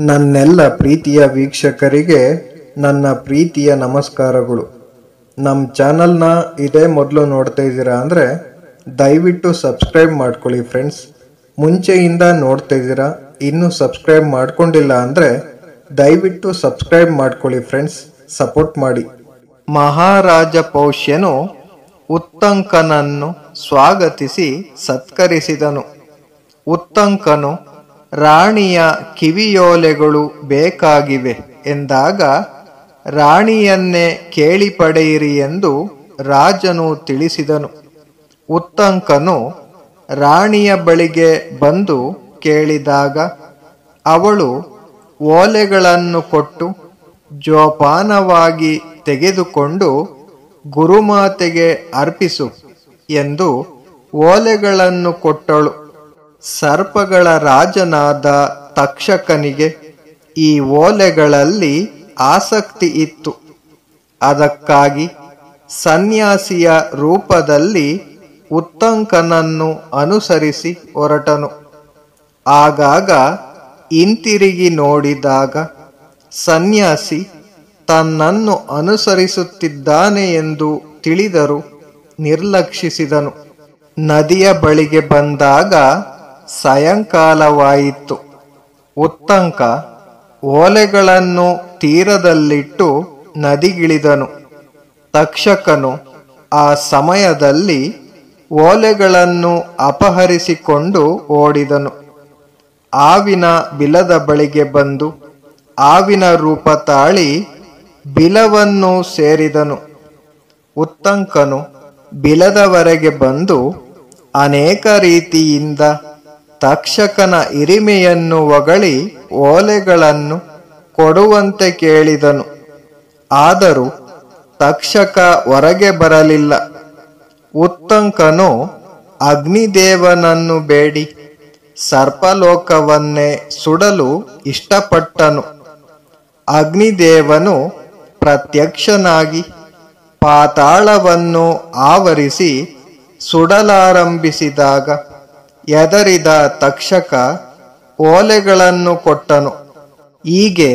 ನನ್ನೆಲ್ಲ ಪ್ರೀತಿಯ ವೀಕ್ಷಕರಿಗೆ ನನ್ನ ಪ್ರೀತಿಯ ನಮಸ್ಕಾರಗಳು. ನಮ್ಮ ಚಾನಲ್ನ ಇದೇ ಮೊದಲು ನೋಡ್ತಾ ಇದ್ದೀರಾ ಅಂದರೆ ದಯವಿಟ್ಟು ಸಬ್ಸ್ಕ್ರೈಬ್ ಮಾಡ್ಕೊಳ್ಳಿ ಫ್ರೆಂಡ್ಸ್. ಮುಂಚೆಯಿಂದ ನೋಡ್ತಾ ಇದ್ದೀರಾ, ಇನ್ನೂ ಸಬ್ಸ್ಕ್ರೈಬ್ ಮಾಡ್ಕೊಂಡಿಲ್ಲ ಅಂದರೆ ದಯವಿಟ್ಟು ಸಬ್ಸ್ಕ್ರೈಬ್ ಮಾಡ್ಕೊಳ್ಳಿ ಫ್ರೆಂಡ್ಸ್, ಸಪೋರ್ಟ್ ಮಾಡಿ. ಮಹಾರಾಜ ಪೌಷ್ಯನು ಉತ್ತಂಕನನ್ನು ಸ್ವಾಗತಿಸಿ ಸತ್ಕರಿಸಿದನು. ಉತ್ತಂಕನು ರಾಣಿಯ ಕಿವಿಯೋಲೆಗಳು ಬೇಕಾಗಿವೆ ಎಂದಾಗ ರಾಣಿಯನ್ನೇ ಕೇಳಿ ಪಡೆಯಿರಿ ಎಂದು ರಾಜನು ತಿಳಿಸಿದನು. ಉತ್ತಂಕನು ರಾಣಿಯ ಬಳಿಗೆ ಬಂದು ಕೇಳಿದಾಗ ಅವಳು ಓಲೆಗಳನ್ನು ಕೊಟ್ಟು ಜೋಪಾನವಾಗಿ ತೆಗೆದುಕೊಂಡು ಗುರುಮಾತೆಗೆ ಅರ್ಪಿಸು ಎಂದು ಓಲೆಗಳನ್ನು ಕೊಟ್ಟಳು. ಸರ್ಪಗಳ ರಾಜನಾದ ತಕ್ಷಕನಿಗೆ ಈ ಓಲೆಗಳಲ್ಲಿ ಆಸಕ್ತಿ ಇತ್ತು. ಅದಕ್ಕಾಗಿ ಸನ್ಯಾಸಿಯ ರೂಪದಲ್ಲಿ ಉತ್ತಂಕನನ್ನು ಅನುಸರಿಸಿ ಹೊರಟನು. ಆಗಾಗ ಹಿಂತಿರುಗಿ ನೋಡಿದಾಗ ಸನ್ಯಾಸಿ ತನ್ನನ್ನು ಅನುಸರಿಸುತ್ತಿದ್ದಾನೆ ಎಂದು ತಿಳಿದರೂ ನಿರ್ಲಕ್ಷಿಸಿದನು. ನದಿಯ ಬಳಿಗೆ ಬಂದಾಗ ಸಾಯಂಕಾಲವಾಯಿತು. ಉತ್ತಂಕ ಓಲೆಗಳನ್ನು ತೀರದಲ್ಲಿಟ್ಟು ನದಿಗಿಳಿದನು. ತಕ್ಷಕನು ಆ ಸಮಯದಲ್ಲಿ ಓಲೆಗಳನ್ನು ಅಪಹರಿಸಿಕೊಂಡು ಓಡಿದನು. ಹಾವಿನ ಬಿಲದ ಬಳಿಗೆ ಬಂದು ಹಾವಿನ ರೂಪ ತಾಳಿ ಬಿಲವನ್ನು ಸೇರಿದನು. ಉತ್ತಂಕನು ಬಿಲದವರೆಗೆ ಬಂದು ಅನೇಕ ರೀತಿಯಿಂದ ತಕ್ಷಕನ ಹಿರಿಮೆಯನ್ನು ಹೊಗಳಿ ಓಲೆಗಳನ್ನು ಕೊಡುವಂತೆ ಕೇಳಿದನು. ಆದರೂ ತಕ್ಷಕ ಹೊರಗೆ ಬರಲಿಲ್ಲ. ಉತ್ತಂಕನು ಅಗ್ನಿದೇವನನ್ನು ಬೇಡಿ ಸರ್ಪಲೋಕವನ್ನೇ ಸುಡಲು ಇಷ್ಟಪಟ್ಟನು. ಅಗ್ನಿದೇವನು ಪ್ರತ್ಯಕ್ಷನಾಗಿ ಪಾತಾಳವನ್ನು ಆವರಿಸಿ ಸುಡಲಾರಂಭಿಸಿದಾಗ ಹೆದರಿದ ತಕ್ಷಕ ಓಲೆಗಳನ್ನು ಕೊಟ್ಟನು. ಹೀಗೆ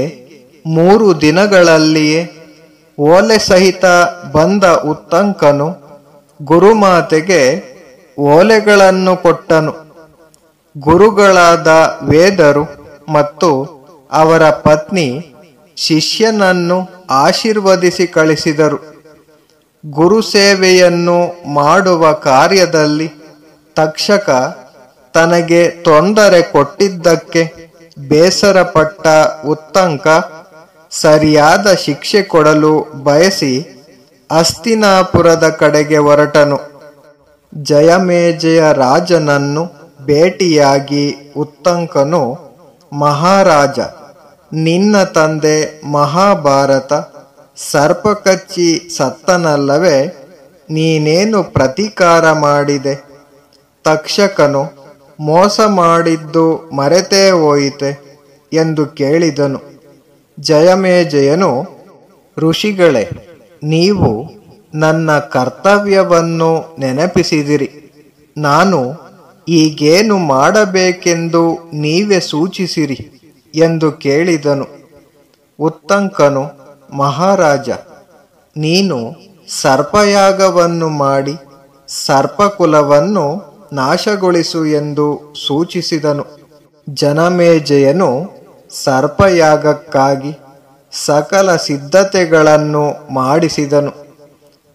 3 ದಿನಗಳಲ್ಲಿಯೇ ಓಲೆ ಸಹಿತ ಬಂದ ಉತ್ತಂಕನು ಗುರುಮಾತೆಗೆ ಓಲೆಗಳನ್ನು ಕೊಟ್ಟನು. ಗುರುಗಳಾದ ವೇದರು ಮತ್ತು ಅವರ ಪತ್ನಿ ಶಿಷ್ಯನನ್ನು ಆಶೀರ್ವದಿಸಿ ಕಳಿಸಿದರು. ಗುರು ಸೇವೆಯನ್ನು ಮಾಡುವ ಕಾರ್ಯದಲ್ಲಿ ತಕ್ಷಕ ತನಗೆ ತೊಂದರೆ ಕೊಟ್ಟಿದ್ದಕ್ಕೆ ಬೇಸರಪಟ್ಟ ಉತ್ತಂಕ ಸರಿಯಾದ ಶಿಕ್ಷೆ ಕೊಡಲು ಬಯಸಿ ಹಸ್ತಿನಾಪುರದ ಕಡೆಗೆ ಹೊರಟನು. ಜಯಮೇಜಯ ರಾಜನನ್ನು ಭೇಟಿಯಾಗಿ ಉತ್ತಂಕನು, ಮಹಾರಾಜ, ನಿನ್ನ ತಂದೆ ಮಹಾಭಾರತ ಸರ್ಪಕಚ್ಚಿ ಸತ್ತನಲ್ಲವೇ? ನೀನೇನು ಪ್ರತೀಕಾರ ಮಾಡಿದೆ? ತಕ್ಷಕನು ಮೋಸ ಮಾಡಿದ್ದು ಮರೆತೇ ಹೋಯಿತೆ ಎಂದು ಕೇಳಿದನು. ಜಯಮೇಜಯನು, ಋಷಿಗಳೇ, ನೀವು ನನ್ನ ಕರ್ತವ್ಯವನ್ನು ನೆನಪಿಸಿದಿರಿ. ನಾನು ಈಗೇನು ಮಾಡಬೇಕೆಂದು ನೀವೇ ಸೂಚಿಸಿರಿ ಎಂದು ಕೇಳಿದನು. ಉತ್ತಂಕನು, ಮಹಾರಾಜ, ನೀನು ಸರ್ಪಯಾಗವನ್ನು ಮಾಡಿ ಸರ್ಪಕುಲವನ್ನು ನಾಶಗೊಳಿಸು ಎಂದು ಸೂಚಿಸಿದನು. ಜನಮೇಜಯನು ಸರ್ಪಯಾಗಕ್ಕಾಗಿ ಸಕಲ ಸಿದ್ಧತೆಗಳನ್ನು ಮಾಡಿಸಿದನು.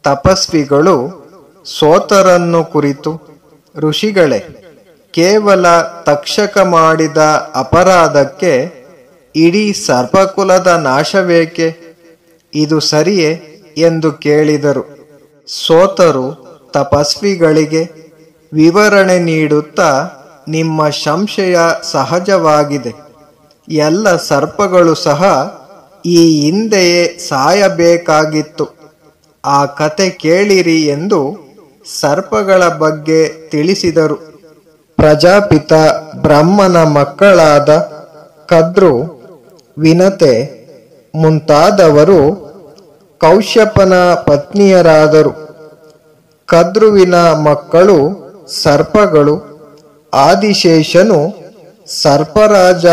ತಪಸ್ವಿಗಳು ಸೋತರನ್ನು ಕುರಿತು, ಋಷಿಗಳೇ, ಕೇವಲ ತಕ್ಷಕ ಮಾಡಿದ ಅಪರಾಧಕ್ಕೆ ಇಡೀ ಸರ್ಪಕುಲದ ನಾಶವೇಕೆ? ಇದು ಸರಿಯೇ ಎಂದು ಕೇಳಿದರು. ಸೋತರು ತಪಸ್ವಿಗಳಿಗೆ ವಿವರಣೆ ನೀಡುತ್ತಾ, ನಿಮ್ಮ ಸಂಶಯ ಸಹಜವಾಗಿದೆ. ಎಲ್ಲ ಸರ್ಪಗಳು ಸಹ ಈ ಹಿಂದೆಯೇ ಸಾಯಬೇಕಾಗಿತ್ತು. ಆ ಕತೆ ಕೇಳಿರಿ ಎಂದು ಸರ್ಪಗಳ ಬಗ್ಗೆ ತಿಳಿಸಿದರು. ಪ್ರಜಾಪಿತ ಬ್ರಹ್ಮನ ಮಕ್ಕಳಾದ ಕದ್ರು, ವಿನತೆ ಮುಂತಾದವರು ಕೌಶ್ಯಪನ ಪತ್ನಿಯರಾದರು. ಕದ್ರುವಿನ ಮಕ್ಕಳು ಸರ್ಪಗಳು. ಆದಿಶೇಷನು ಸರ್ಪರಾಜ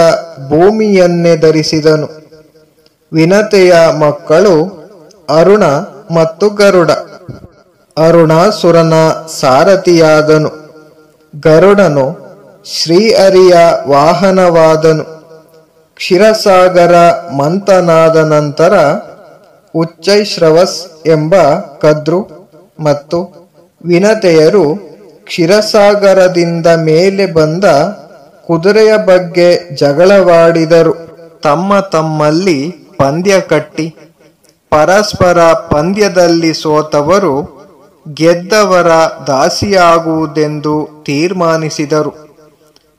ಭೂಮಿಯನ್ನೇ ಧರಿಸಿದನು. ವಿನತೆಯ ಮಕ್ಕಳು ಅರುಣ ಮತ್ತು ಗರುಡ. ಅರುಣಾಸುರನ ಸಾರಥಿಯಾದನು. ಗರುಡನು ಶ್ರೀಹರಿಯ ವಾಹನವಾದನು. ಕ್ಷೀರಸಾಗರ ಮಂಥನಾದ ನಂತರ ಉಚ್ಚೈಶ್ರವಸ್ ಎಂಬ ಕದ್ರು ಮತ್ತು ವಿನತೆಯರು ಕ್ಷೀರಸಾಗರದಿಂದ ಮೇಲೆ ಬಂದ ಕುದುರೆಯ ಬಗ್ಗೆ ಜಗಳವಾಡಿದರು. ತಮ್ಮ ತಮ್ಮಲ್ಲಿ ಪಂದ್ಯ ಕಟ್ಟಿ ಪರಸ್ಪರ ಪಂದ್ಯದಲ್ಲಿ ಸೋತವರು ಗೆದ್ದವರ ದಾಸಿಯಾಗುವುದೆಂದು ತೀರ್ಮಾನಿಸಿದರು.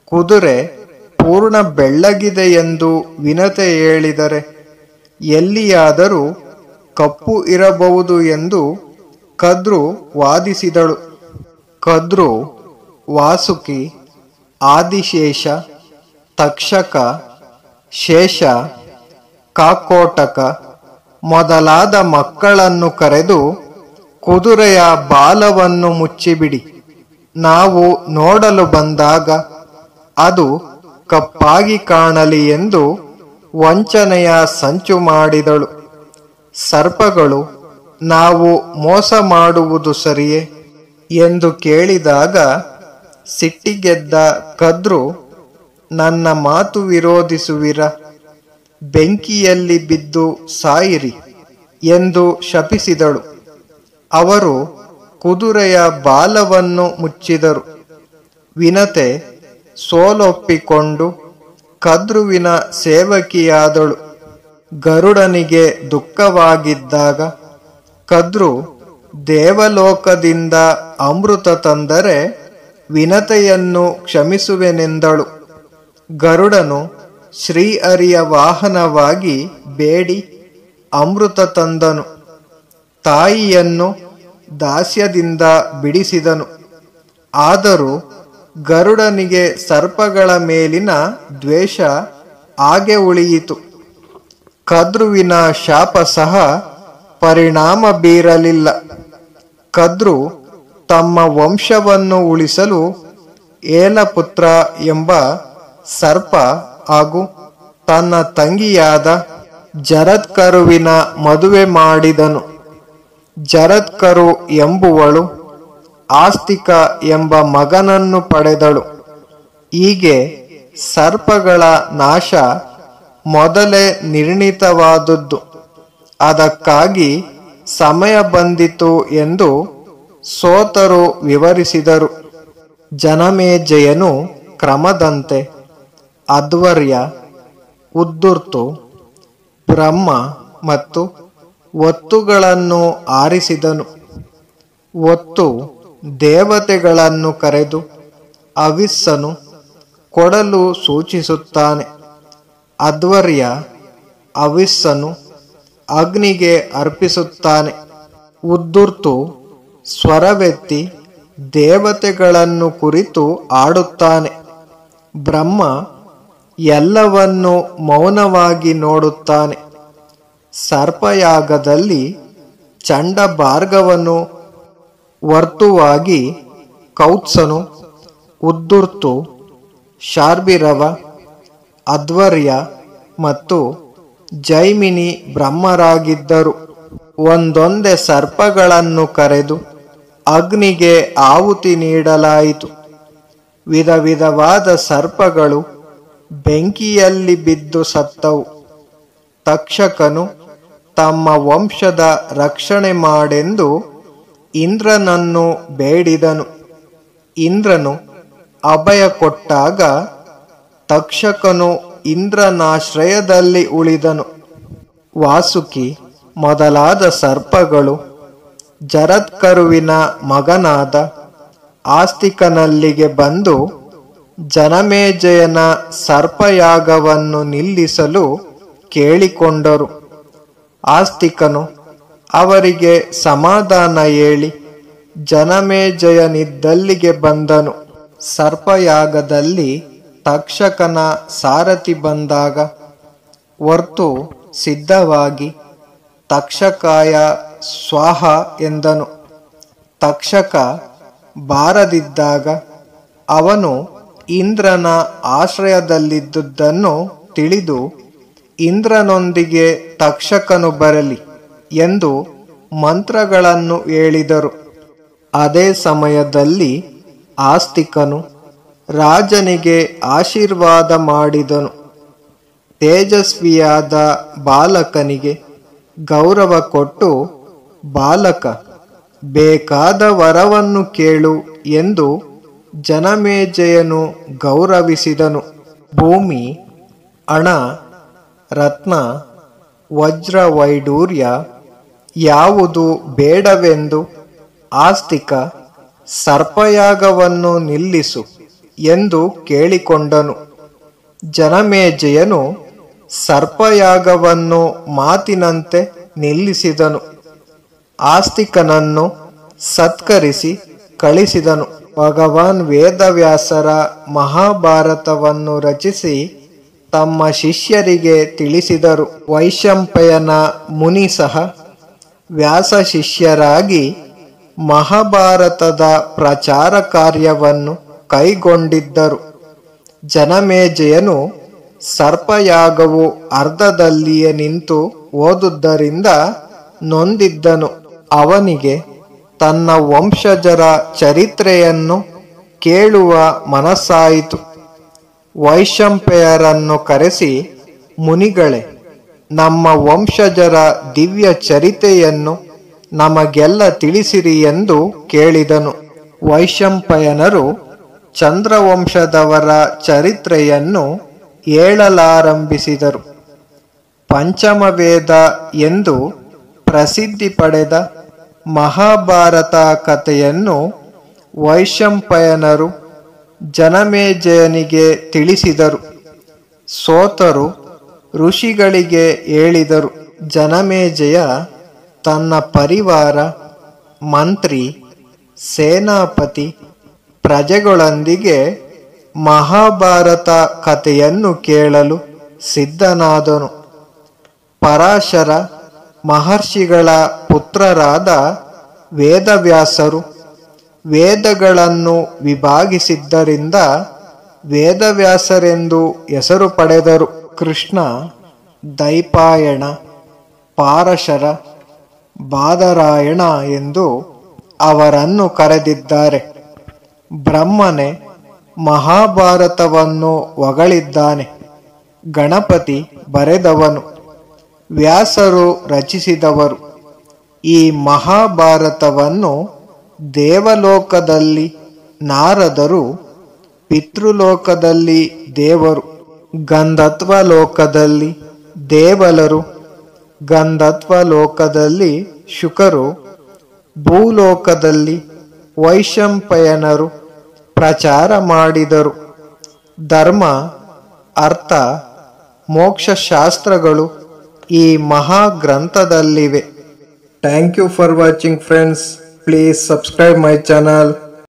ಕುದುರೆ ಪೂರ್ಣ ಬೆಳ್ಳಗಿದೆ ಎಂದು ವಿನತೆ ಹೇಳಿದರೆ ಎಲ್ಲಿಯಾದರೂ ಕಪ್ಪು ಇರಬಹುದು ಎಂದು ಕದ್ರು ವಾದಿಸಿದಳು. ಕದ್ರು ವಾಸುಕಿ, ಆದಿಶೇಷ, ತಕ್ಷಕ, ಶೇಷ, ಕಾಕೋಟಕ ಮೊದಲಾದ ಮಕ್ಕಳನ್ನು ಕರೆದು ಕುದುರೆಯ ಬಾಲವನ್ನು ಮುಚ್ಚಿಬಿಡಿ, ನಾವು ನೋಡಲು ಬಂದಾಗ ಅದು ಕಪ್ಪಾಗಿ ಕಾಣಲಿ ಎಂದು ವಂಚನೆಯ ಸಂಚು ಮಾಡಿದಳು. ಸರ್ಪಗಳು ನಾವು ಮೋಸ ಮಾಡುವುದು ಸರಿಯೇ ಎಂದು ಕೇಳಿದಾಗ ಸಿಟ್ಟಿಗೆದ್ದ ಕದ್ರು, ನನ್ನ ಮಾತು ವಿರೋಧಿಸುವಿರ, ಬೆಂಕಿಯಲ್ಲಿ ಬಿದ್ದು ಸಾಯಿರಿ ಎಂದು ಶಪಿಸಿದಳು. ಅವರು ಕುದುರೆಯ ಬಾಲವನ್ನು ಮುಚ್ಚಿದರು. ವಿನತೆ ಸೋಲೊಪ್ಪಿಕೊಂಡು ಕದ್ರುವಿನ ಸೇವಕಿಯಾದಳು. ಗರುಡನಿಗೆ ದುಃಖವಾಗಿದ್ದಾಗ ಕದ್ರು ದೇವಲೋಕದಿಂದ ಅಮೃತ ತಂದರೆ ವಿನತೆಯನ್ನು ಕ್ಷಮಿಸುವೆನೆಂದಳು. ಗರುಡನು ಶ್ರೀಹರಿಯ ವಾಹನವಾಗಿ ಬೇಡಿ ಅಮೃತ ತಂದನು. ತಾಯಿಯನ್ನು ದಾಸ್ಯದಿಂದ ಬಿಡಿಸಿದನು. ಆದರೂ ಗರುಡನಿಗೆ ಸರ್ಪಗಳ ಮೇಲಿನ ದ್ವೇಷ ಹಾಗೆ ಉಳಿಯಿತು. ಕದ್ರುವಿನ ಶಾಪ ಸಹ ಪರಿಣಾಮ ಬೀರಲಿಲ್ಲ. ಕದ್ರು ತಮ್ಮ ವಂಶವನ್ನು ಉಳಿಸಲು ಏಲಪುತ್ರ ಎಂಬ ಸರ್ಪ ಹಾಗೂ ತನ್ನ ತಂಗಿಯಾದ ಜರತ್ಕರುವಿನ ಮದುವೆ ಮಾಡಿದನು. ಜರತ್ಕರು ಎಂಬುವಳು ಆಸ್ತಿಕ ಎಂಬ ಮಗನನ್ನು ಪಡೆದಳು. ಹೀಗೆ ಸರ್ಪಗಳ ನಾಶ ಮೊದಲೇ ನಿರ್ಣೀತವಾದದ್ದು. ಅದಕ್ಕಾಗಿ ಸಮಯ ಬಂದಿತು ಎಂದು ಸೋತರು ವಿವರಿಸಿದರು. ಜನಮೇಜಯನು ಕ್ರಮದಂತೆ ಅಧ್ವರ್ಯ, ಉದ್ದುರ್ತು, ಬ್ರಹ್ಮ ಮತ್ತು ಒತ್ತುಗಳನ್ನು ಆರಿಸಿದನು. ಒತ್ತು ದೇವತೆಗಳನ್ನು ಕರೆದು ಅವಿಸ್ಸನು ಕೊಡಲು ಸೂಚಿಸುತ್ತಾನೆ. ಅಧ್ವರ್ಯ ಅವಿಸ್ಸನು ಅಗ್ನಿಗೆ ಅರ್ಪಿಸುತ್ತಾನೆ. ಉದ್ದುರ್ತು ಸ್ವರವೆತ್ತಿ ದೇವತೆಗಳನ್ನು ಕುರಿತು ಆಡುತ್ತಾನೆ. ಬ್ರಹ್ಮ ಎಲ್ಲವನ್ನು ಮೌನವಾಗಿ ನೋಡುತ್ತಾನೆ. ಸರ್ಪಯಾಗದಲ್ಲಿ ಚಂಡಭಾರ್ಗವನು ವರ್ತುವಾಗಿ ಕೌತ್ಸನು, ಉದ್ದುರ್ತು, ಶಾರ್ಭಿರವ, ಅಧ್ವರ್ಯ ಮತ್ತು ಜೈಮಿನಿ ಬ್ರಹ್ಮರಾಗಿದ್ದರು. ಒಂದೊಂದೇ ಸರ್ಪಗಳನ್ನು ಕರೆದು ಅಗ್ನಿಗೆ ಆಹುತಿ ನೀಡಲಾಯಿತು. ವಿಧ ವಿಧವಾದ ಸರ್ಪಗಳು ಬೆಂಕಿಯಲ್ಲಿ ಬಿದ್ದು ಸತ್ತವು. ತಕ್ಷಕನು ತಮ್ಮ ವಂಶದ ರಕ್ಷಣೆ ಮಾಡೆಂದು ಇಂದ್ರನನ್ನು ಬೇಡಿದನು. ಇಂದ್ರನು ಅಭಯ ಕೊಟ್ಟಾಗ ತಕ್ಷಕನು ಇಂದ್ರನಾಶ್ರಯದಲ್ಲಿ ಉಳಿದನು. ವಾಸುಕಿ ಮೊದಲಾದ ಸರ್ಪಗಳು ಜರತ್ಕರುವಿನ ಮಗನಾದ ಆಸ್ತಿಕನಲ್ಲಿಗೆ ಬಂದು ಜನಮೇಜಯನ ಸರ್ಪಯಾಗವನ್ನು ನಿಲ್ಲಿಸಲು ಕೇಳಿಕೊಂಡರು. ಆಸ್ತಿಕನು ಅವರಿಗೆ ಸಮಾಧಾನ ಹೇಳಿ ಜನಮೇಜಯನಿದ್ದಲ್ಲಿಗೆ ಬಂದನು. ಸರ್ಪಯಾಗದಲ್ಲಿ ತಕ್ಷಕನ ಸಾರಥಿ ಬಂದಾಗ ವರ್ತೂ ಸಿದ್ಧವಾಗಿ ತಕ್ಷಕಾಯ ಸ್ವಾಹ ಎಂದನು. ತಕ್ಷಕ ಬಾರದಿದ್ದಾಗ ಅವನು ಇಂದ್ರನ ಆಶ್ರಯದಲ್ಲಿದ್ದುದನ್ನು ತಿಳಿದು ಇಂದ್ರನೊಂದಿಗೆ ತಕ್ಷಕನು ಬರಲಿ ಎಂದು ಮಂತ್ರಗಳನ್ನು ಹೇಳಿದರು. ಅದೇ ಸಮಯದಲ್ಲಿ ಆಸ್ತಿಕನು ರಾಜನಿಗೆ ಆಶೀರ್ವಾದ ಮಾಡಿದನು. ತೇಜಸ್ವಿಯಾದ ಬಾಲಕನಿಗೆ ಗೌರವ ಕೊಟ್ಟು, ಬಾಲಕ, ಬೇಕಾದ ವರವನ್ನು ಕೇಳು ಎಂದು ಜನಮೇಜಯನು ಗೌರವಿಸಿದನು. ಭೂಮಿ, ಹಣ, ರತ್ನ, ವಜ್ರ, ವೈಡೂರ್ಯ ಯಾವುದು ಬೇಡವೆಂದು ಆಸ್ತಿಕ ಸರ್ಪಯಾಗವನ್ನು ನಿಲ್ಲಿಸು ಎಂದು ಕೇಳಿಕೊಂಡನು. ಜನಮೇಜಯನು ಸರ್ಪಯಾಗವನ್ನು ಮಾತಿನಂತೆ ನಿಲ್ಲಿಸಿದನು. ಆಸ್ತಿಕನನ್ನು ಸತ್ಕರಿಸಿ ಕಳಿಸಿದನು. ಭಗವಾನ್ ವೇದವ್ಯಾಸರ ಮಹಾಭಾರತವನ್ನು ರಚಿಸಿ ತಮ್ಮ ಶಿಷ್ಯರಿಗೆ ತಿಳಿಸಿದರು. ವೈಶಂಪಾಯನ ಮುನಿ ಸಹ ವ್ಯಾಸ ಶಿಷ್ಯರಾಗಿ ಮಹಾಭಾರತದ ಪ್ರಚಾರ ಕಾರ್ಯವನ್ನು ಕೈಗೊಂಡಿದ್ದರು. ಜನಮೇಜಯನು ಸರ್ಪಯಾಗವು ಅರ್ಧದಲ್ಲಿಯೇ ನಿಂತು ಹೋದುದರಿಂದ ನೊಂದಿದ್ದನು. ಅವನಿಗೆ ತನ್ನ ವಂಶಜರ ಚರಿತ್ರೆಯನ್ನು ಕೇಳುವ ಮನಸ್ಸಾಯಿತು. ವೈಶಂಪಾಯರನ್ನು ಕರೆಸಿ, ಮುನಿಗಳೇ, ನಮ್ಮ ವಂಶಜರ ದಿವ್ಯ ಚರಿತೆಯನ್ನು ನಮಗೆಲ್ಲ ತಿಳಿಸಿರಿ ಎಂದು ಕೇಳಿದನು. ವೈಶಂಪಾಯನರು ಚಂದ್ರವಂಶದವರ ಚರಿತ್ರೆಯನ್ನು ಹೇಳಲಾರಂಭಿಸಿದರು. ಪಂಚಮವೇದ ಎಂದು ಪ್ರಸಿದ್ಧಿ ಪಡೆದ ಮಹಾಭಾರತ ಕಥೆಯನ್ನು ವೈಶಂಪಾಯನರು ಜನಮೇಜಯನಿಗೆ ತಿಳಿಸಿದರು. ಸೋತರು ಋಷಿಗಳಿಗೆ ಹೇಳಿದರು. ಜನಮೇಜಯ ತನ್ನ ಪರಿವಾರ, ಮಂತ್ರಿ, ಸೇನಾಪತಿ, ಪ್ರಜೆಗಳೊಂದಿಗೆ ಮಹಾಭಾರತ ಕಥೆಯನ್ನು ಕೇಳಲು ಸಿದ್ಧನಾದನು. ಪರಾಶರ ಮಹರ್ಷಿಗಳ ಪುತ್ರರಾದ ವೇದವ್ಯಾಸರು ವೇದಗಳನ್ನು ವಿಭಾಗಿಸಿದ್ದರಿಂದ ವೇದವ್ಯಾಸರೆಂದು ಹೆಸರು ಪಡೆದರು. ಕೃಷ್ಣ ದೈಪಾಯಣ, ಪಾರಶರ, ಬಾದರಾಯಣ ಎಂದು ಅವರನ್ನು ಕರೆದಿದ್ದಾರೆ. ಬ್ರಹ್ಮನೇ ಮಹಾಭಾರತವನ್ನು ಹೊಗಳಿದ್ದಾನೆ. ಗಣಪತಿ ಬರೆದವನು, ವ್ಯಾಸರು ರಚಿಸಿದವರು. ಈ ಮಹಾಭಾರತವನ್ನು ದೇವಲೋಕದಲ್ಲಿ ನಾರದರು, ಪಿತೃಲೋಕದಲ್ಲಿ ದೇವರು, ಗಂಧತ್ವ ಲೋಕದಲ್ಲಿ ದೇವಲರು, ಗಂಧತ್ವ ಲೋಕದಲ್ಲಿ ಶುಕರು, ಭೂಲೋಕದಲ್ಲಿ ವೈಶಂಪಾಯನರು ಪ್ರಚಾರ ಮಾಡಿದರು. ಧರ್ಮ, ಅರ್ಥ, ಮೋಕ್ಷಶಾಸ್ತ್ರಗಳು ಈ ಮಹಾಗ್ರಂಥದಲ್ಲಿವೆ. Thank you for watching friends. Please subscribe my channel.